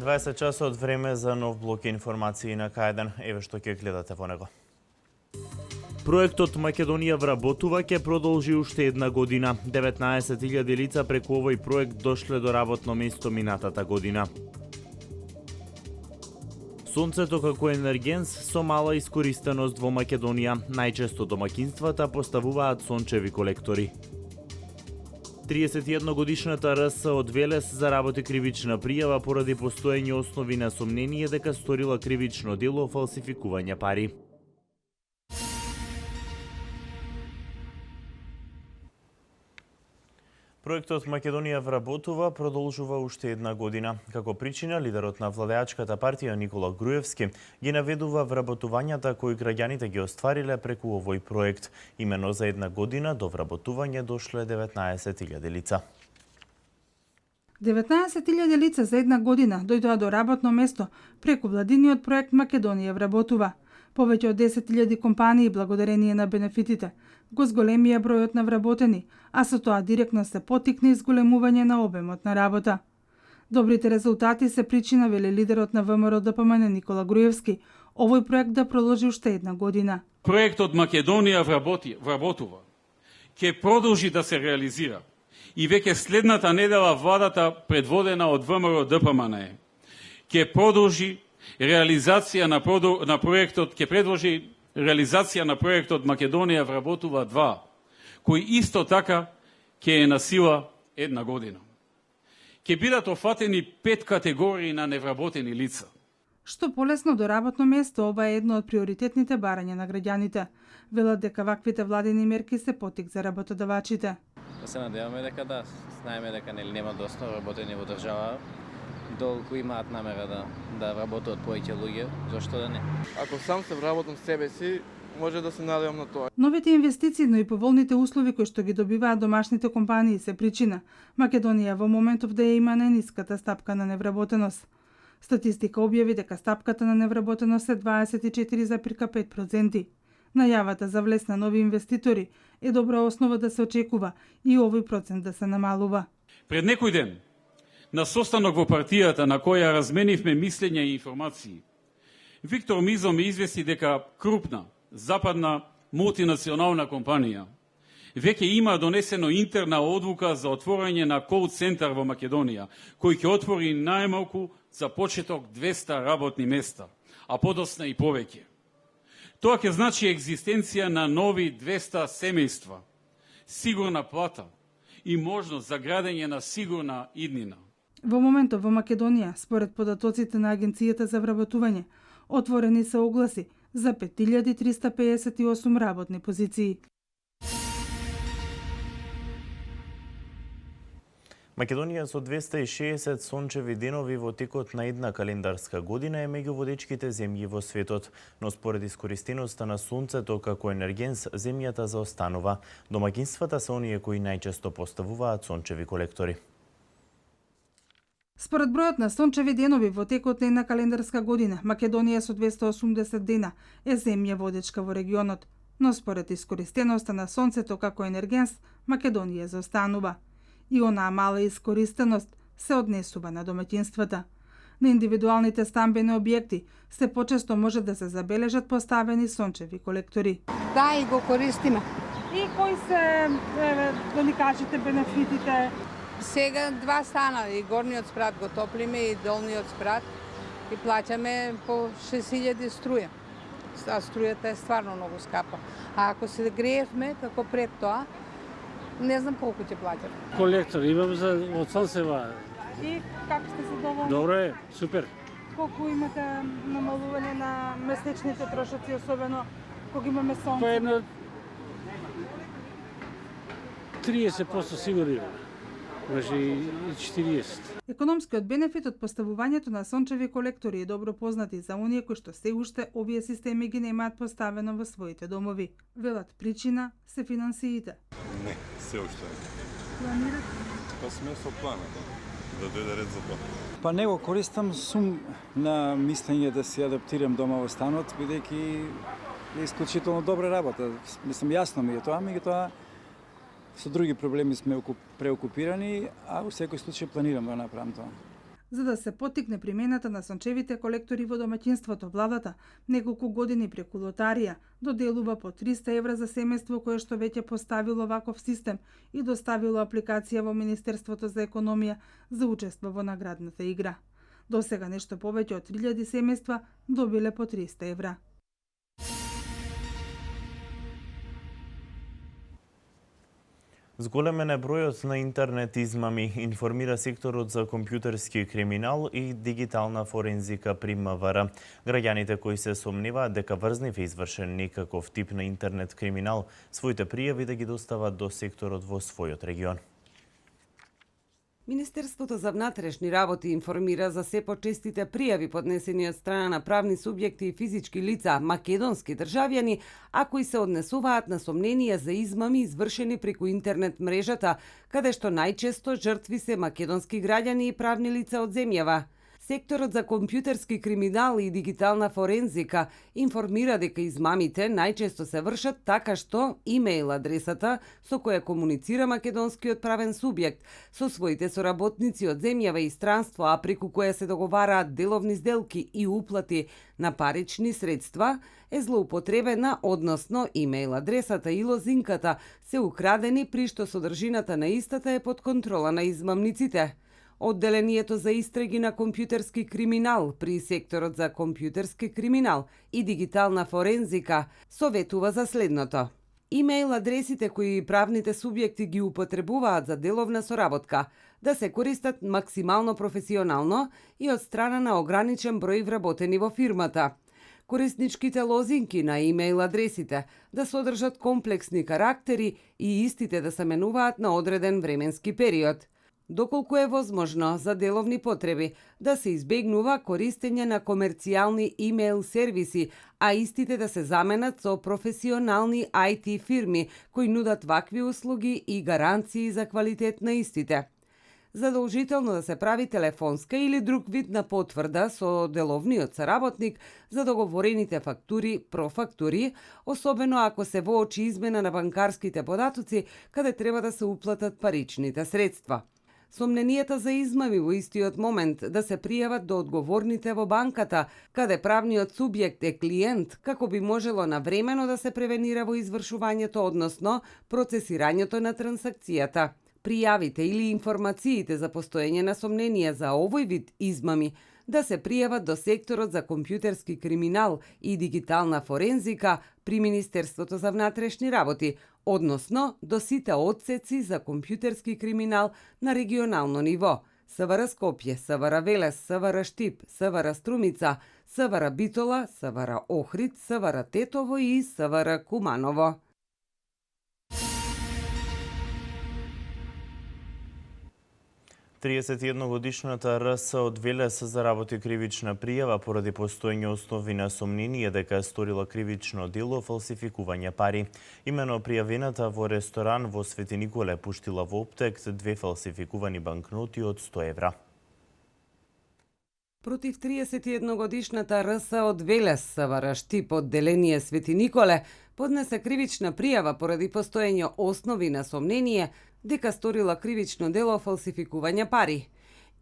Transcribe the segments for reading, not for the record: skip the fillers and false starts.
20 часот време за нов блок информации на К1. Еве што ќе гледате во него. Проектот Македонија вработува ќе продолжи уште една година. 19.000 лица преку овој проект дошле до работно место минатата година. Сонцето како енергенс со мала искористеност во Македонија. Најчесто домакинствата поставуваат сончеви колектори. 31-годишната РС од Велес заработи кривична пријава поради постоење основи на сомнение дека сторила кривично дело фалсификување пари. Проектот Македонија вработува продолжува уште една година. Како причина, лидерот на владеачката партија Никола Груевски ги наведува вработувањата кои граѓаните ги оствариле преку овој проект. Имено за една година до вработување дошле 19.000 лица. 19.000 лица за една година дојдоа до работно место преку владиниот проект Македонија вработува. Повеќе од 10.000 компании благодарение на бенефитите го зголемија бројот на вработени, а со тоа директно се поттикне изголемување на обемот на работа. Добрите резултати се причина, вели лидерот на ВМРО ДПМН Никола Груевски, овој проект да продолжи уште една година. Проектот Македонија вработува ќе продолжи да се реализира и веќе следната недела владата предводена од ВМРО ДПМН ќе продолжи реализација на проектот, ќе предложи реализација на проектот Македонија вработува 2, кој исто така ќе е на сила една година. Ќе бидат офатени 5 категории на невработени лица. Што полесно до работно место, ова е едно од приоритетните барања на граѓаните. Велат дека ваквите владени мерки се поттик за работодавачите. Да се надеваме дека знаеме дека нема доста работени во држава. Долку имаат намера да работат повеќе луѓе, зашто да не? Ако сам се вработам себе си, може да се надевам на тоа. Новите инвестиции, но и поволните услови кои што ги добиваат домашните компании се причина Македонија во моментов да ја има најниската стапка на невработеност. Статистика објави дека стапката на невработеност е 24,5%. Најавата за влез на нови инвеститори е добра основа да се очекува и овој процент да се намалува. Пред некој ден, на состанок во партијата на која разменивме мислења и информации, Виктор Мизо ме извести дека крупна, западна, мултинационална компанија веќе има донесено интерна одлука за отворање на кол-центар во Македонија, кој ќе отвори најмалку за почеток 200 работни места, а подосна и повеќе. Тоа ќе значи екзистенција на нови 200 семејства, сигурна плата и можност за градење на сигурна иднина. Во моментот во Македонија, според податоците на Агенцијата за вработување, отворени се огласи за 5358 работни позиции. Македонија со 260 сончеви денови во текот на една календарска година е меѓу водечките земји во светот, но според искористеноста на сонцето како енергенс, земјата заостанува. Домакинствата се оние кои најчесто поставуваат сончеви колектори. Според бројот на сончеви денови во текот на една календарска година, Македонија со 280 дена е земја водечка во регионот, но според искористеноста на сонцето како енергенс, Македонија заостанува. И онаа мала искористеност се однесува на домаќинствата. На индивидуалните стамбени објекти се почесто може да се забележат поставени сончеви колектори. Да, и го користиме. И кои се, да ни кажете, бенефитите? Сега 2 стана, и горниот спрат го топлиме и долниот спрат и плаќаме по 6000 струја. А струјата е стварно многу скапа. А ако се греевме како пред тоа, не знам колку ќе плаќаме. Колектор имам за од Сонсева. И како сте се доволни? Добро е, супер. Колку имате намалување на месечните трошоци, особено кога имаме сонце? Па едно 30% сигурно. Може и 40. Економскиот бенефит од поставувањето на сончеви колектори е добро познати за оние кои што се уште овие системи ги немаат поставено во своите домови. Велат причина се финансиите. Не, се уште. Планирате? Па сме со планот да дојде ред за тоа. Па не го користам, сум на мислење да се адаптирам дома во станот, бидејќи е исклучително добра работа. Мислам, јасно ми е тоа, меѓутоа со други проблеми сме преокупирани, а во секој случај планирам да направам тоа. За да се поттикне примената на сончевите колектори во домаќинството, владата неколку години преку лотарија доделува по 300 евра за семејство кое што веќе поставило ваков систем и доставило апликација во Министерството за економија за учество во наградната игра. До сега нешто повеќе од 3000 семејства добиле по 300 евра. Зголемен е бројот на интернет измами, информира секторот за компјутерски криминал и дигитална форензика при МВР. Граѓаните кои се сомневаат дека врзнив е извршен некаков тип на интернет криминал, своите пријави да ги достават до секторот во својот регион. Министерството за внатрешни работи информира за се почестите пријави поднесени од страна на правни субјекти и физички лица, македонски државјани, а кои се однесуваат на сомненија за измами извршени преку интернет мрежата, каде што најчесто жртви се македонски граѓани и правни лица од земјава. Секторот за компјутерски криминал и дигитална форензика информира дека измамите најчесто се вршат така што имејл адресата со која комуницира македонскиот правен субјект со своите соработници од земјава и странство, а преку која се договараат деловни сделки и уплати на парични средства, е злоупотребена, односно имејл адресата и лозинката се украдени при што содржината на истата е под контрола на измамниците. Одделението за истраги на компјутерски криминал при секторот за компјутерски криминал и дигитална форензика советува за следното. Имејл адресите кои правните субјекти ги употребуваат за деловна соработка да се користат максимално професионално и од страна на ограничен број вработени во фирмата. Корисничките лозинки на имејл адресите да содржат комплексни карактери и истите да се менуваат на одреден временски период. Доколку е возможно за деловни потреби да се избегнува користење на комерцијални имејл сервиси, а истите да се заменат со професионални IT фирми кои нудат вакви услуги и гаранции за квалитет на истите. Задолжително да се прави телефонска или друг вид на потврда со деловниот соработник за договорените фактури, профактури, особено ако се воочи измена на банкарските податоци каде треба да се уплатат паричните средства. Сомненијата за измами во истиот момент да се пријават до одговорните во банката, каде правниот субјект е клиент, како би можело навремено да се превенира во извршувањето, односно процесирањето на трансакцијата. Пријавите или информациите за постоење на сомненија за овој вид измами да се пријават до секторот за компјутерски криминал и дигитална форензика при Министерството за внатрешни работи, односно до сите одсеци за компјутерски криминал на регионално ниво: СВР Скопје, СВР Велес, СВР Штип, СВР Струмица, СВР Битола, СВР Охрид, СВР Тетово и СВР Куманово. Годишната РС од Велес заработи кривична пријава поради постоење основи на сомнение дека е сторила кривично дело фалсификување пари. Имено пријавената во ресторан во Свети Николе пуштила во оптек 2 фалсификувани банкноти од 100 евра. Против 31-годишната РС од Велес, СВР Штип, одделение Свети Николе, поднесе кривична пријава поради постоење основи на сомнение дека сторила кривично дело фалсификување пари.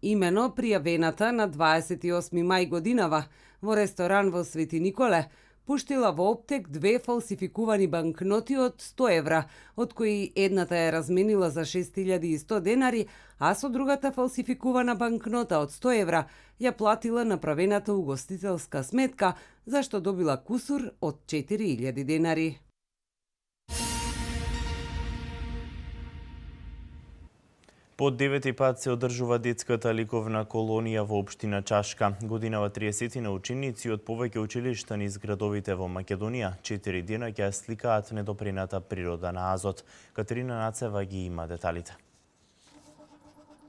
Имено пријавената на 28 мај годинава во ресторан во Свети Николе пуштила во оптек 2 фалсификувани банкноти од 100 евра, од кои едната е разменила за 6100 денари, а со другата фалсификувана банкнота од 100 евра ја платила направената угостителска сметка, зашто добила кусур од 4000 денари. По 9-ти пат се одржува детската ликовна колонија во општина Чашка. Годинава 30 на ученици од повеќе училишта низ градовите во Македонија 4 дена ќе сликаат недопрената природа на Азот. Катерина Нацева ги има деталите.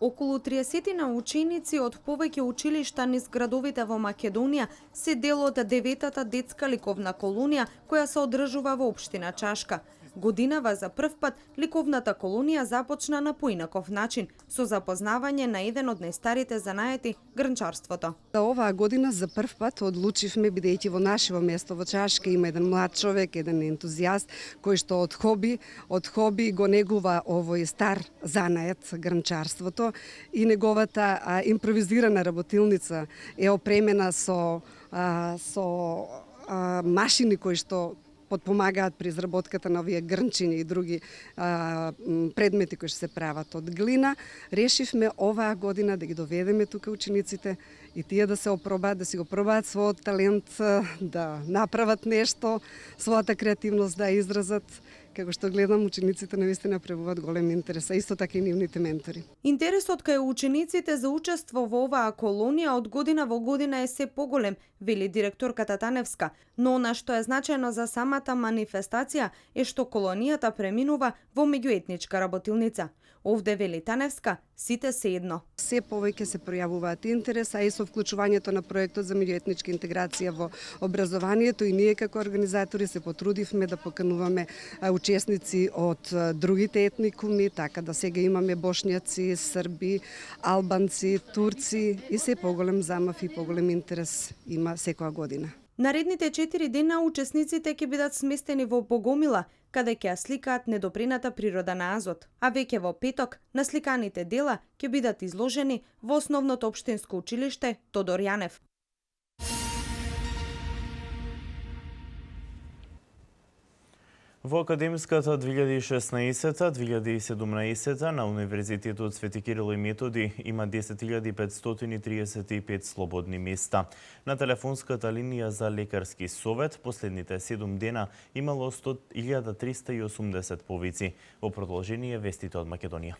Околу 30 на ученици од повеќе училишта низ градовите во Македонија се дел од 9-та детска ликовна колонија која се одржува во општина Чашка. Годинава за прв пат ликовната колонија започна на поинаков начин, со запознавање на еден од најстарите занаети грнчарството. Оваа година за прв пат одлучивме, бидејќи во нашево место во Чашка има еден млад човек, еден ентузијаст кој што од хоби го негува овој стар занает грнчарството и неговата импровизирана работилница е опремена со машини кои што подпомагаат при изработката на овие грнчиња и други предмети кои што се прават од глина. Решивме оваа година да ги доведеме тука учениците и тие да се опробаат, да си го пробаат својот талент, да направат нешто, својата креативност да изразат. Како што гледам, учениците навистина проявуваат голем интерес, а исто така и нивните ментори. Интересот кај учениците за учество во оваа колонија од година во година е се поголем, вели директорката Таневска, но она што е значајно за самата манифестација е што колонијата преминува во меѓуетничка работилница. Овде, вели Таневска, сите се едно. Се повеќе се пројавуваат интерес, а и со вклучувањето на проектот за меѓуетничка интеграција во образованието и ние како организатори се потрудивме да покануваме учесници од другите етникуми, така да сега имаме бошњаци, срби, албанци, турци и се поголем замав и поголем интерес има секоја година. Наредните 4 дена учесниците ќе бидат сместени во Богомила, каде ќе ја сликаат недопрената природа на Азот, а веќе во петок насликаните дела ќе бидат изложени во основното општинско училиште Тодор Јанев. Во академската 2016-2017 на Универзитетот Свети Кирил и Методи има 10.535 слободни места. На телефонската линија за лекарски совет последните 7 дена имало 100.380 повици. Во продолжение вестите од Македонија.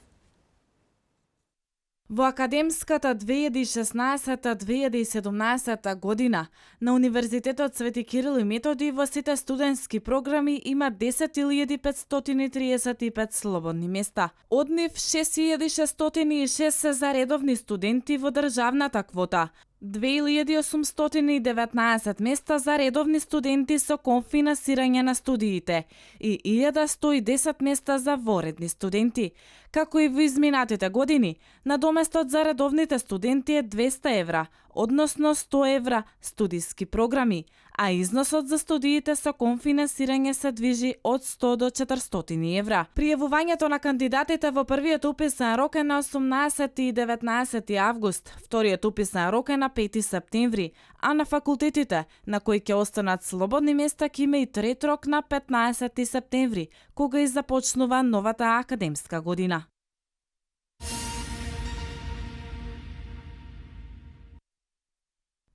Во академската 2016-2017 година на Универзитетот Свети Кирил и Методи во сите студентски програми има 10.535 слободни места. Од нив 6.606 се за редовни студенти во државната квота, 2.819 места за редовни студенти со конфинансирање на студиите и 1.110 места за воредни студенти. Како и во изминатите години, надоместот за редовните студенти е 200 евра, односно 100 евра студиски програми, а износот за студиите со конфинансирање се движи од 100 до 400 евра. Пријавувањето на кандидатите во првиот уписен рок е на 18 и 19 август, вториот уписен рок е на 5 септември, а на факултетите, на кои ќе останат слободни места, ќе има и трет рок на 15 септември, кога и започнува новата академска година.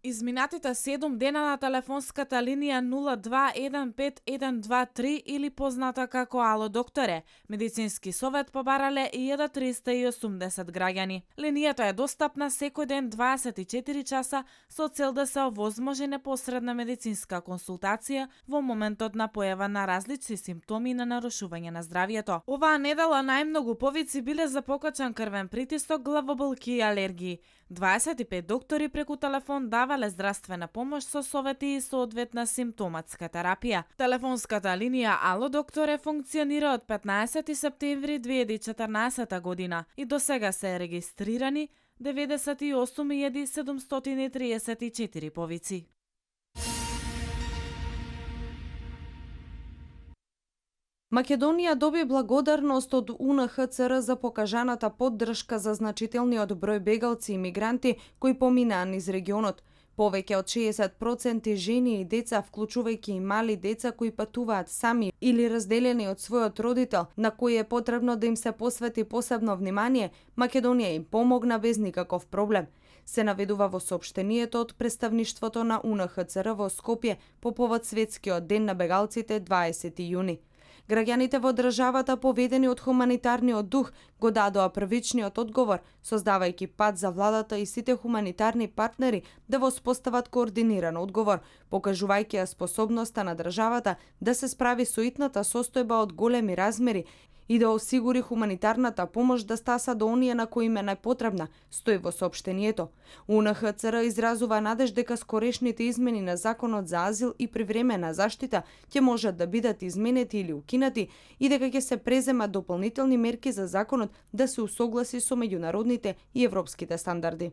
Изминатите 7 дена на телефонската линија 02151123 или позната како Ало докторе, медицински совет побарале 1380 граѓани. Линијата е достапна секој ден 24 часа со цел да се овозможи непосредна медицинска консултација во моментот на појава на различни симптоми на нарушување на здравието. Оваа недела најмногу повици биле за покачен крвен притисок, главоболки и алергии. 25 доктори преку телефон давале здравствена помош со совети и соодветна симптоматска терапија. Телефонската линија Ало докторе функционира од 15 септември 2014 година и до сега се регистрирани 98.734 повици. Македонија доби благодарност од УНХЦР за покажаната поддршка за значителниот број бегалци и мигранти кои поминаа низ регионот. Повеќе од 60% жени и деца, вклучувајќи и мали деца кои патуваат сами или разделени од својот родител, на кои е потребно да им се посвети посебно внимание, Македонија им помогна без никаков проблем. Се наведува во соопштението од представништвото на УНХЦР во Скопје по повод Светскиот ден на бегалците 20 јуни. Граѓаните во државата, поведени од хуманитарниот дух, го дадоа првичниот одговор, создавајќи пат за владата и сите хуманитарни партнери да воспостават координиран одговор, покажувајќи ја способноста на државата да се справи со итната состојба од големи размери и да осигури хуманитарната помош да стаса до оние на кои им е најпотребна, стои во соопштението. УНХЦР изразува надеж дека скорешните измени на Законот за азил и привремена заштита ќе можат да бидат изменети или укинати и дека ќе се преземат дополнителни мерки за законот да се усогласи со меѓународните и европските стандарди.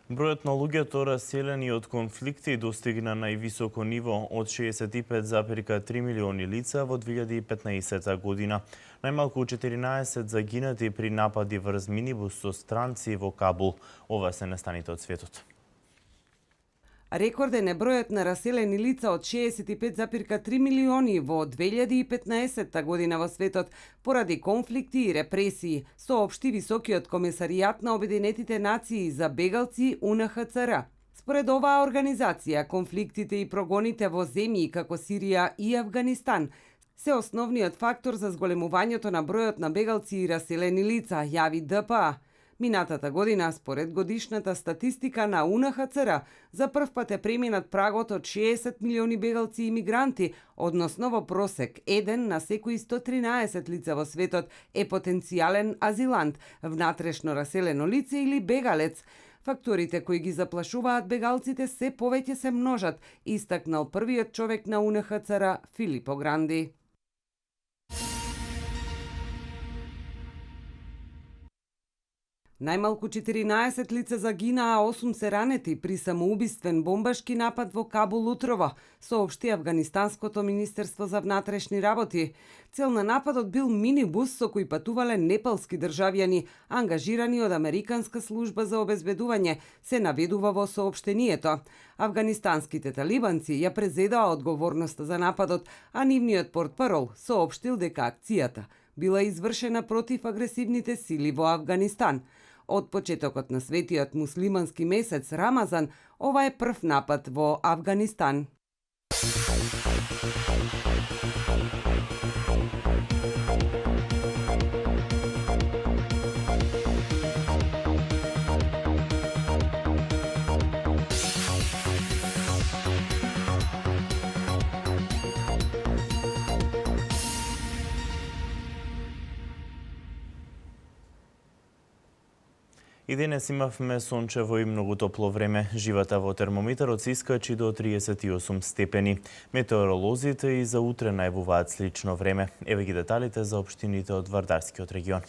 Бројот на луѓето раселени од конфликти достигна највисоко ниво од 65,3 милиони лица во 2015 година. Најмалку 14 загинати при напади врз минибус со странци во Кабул. Ова се настаните од светот. Рекорден е бројот на раселени лица од 65,3 милиони во 2015 година во светот поради конфликти и репресии, соопшти Високиот комесаријат на Обединетите нации за бегалци УНХЦР. Според оваа организација, конфликтите и прогоните во земји како Сирија и Авганистан се основниот фактор за зголемувањето на бројот на бегалци и раселени лица, јави ДПА. Минатата година, според годишната статистика на УНХЦР, за прв пат е преминат прагот од 60 милиони бегалци и мигранти, односно во просек 1 на секои 113 лица во светот е потенцијален азилант, внатрешно раселено лице или бегалец. Факторите кои ги заплашуваат бегалците се повеќе се множат, истакнал првиот човек на УНХЦР Филипо Гранди. Најмалку 14 лица загинаа, 8 се ранети при самоубиствен бомбашки напад во Кабул утрово, соопшти Авганистанското министерство за внатрешни работи. Цел на нападот бил минибус со кој патувале непалски државјани, ангажирани од Американска служба за обезбедување, се наведува во соопштението. Авганистанските талибанци ја презедаа одговорноста за нападот, а нивниот портпарол соопштил дека акцијата била извршена против агресивните сили во Авганистан. Од почетокот на светиот муслимански месец Рамазан, ова е прв напад во Авганистан. И денес имавме сончево и многу топло време. Живата во термометарот се искачи до 38 степени. Метеоролозите и за утре најавуваат слично време. Еве ги деталите за општините од Вардарскиот регион.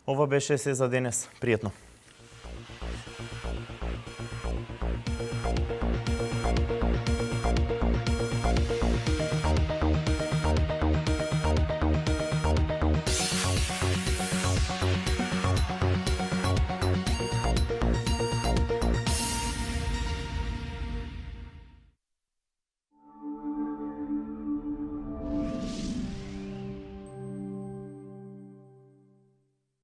Ова беше се за денес. Пријатно.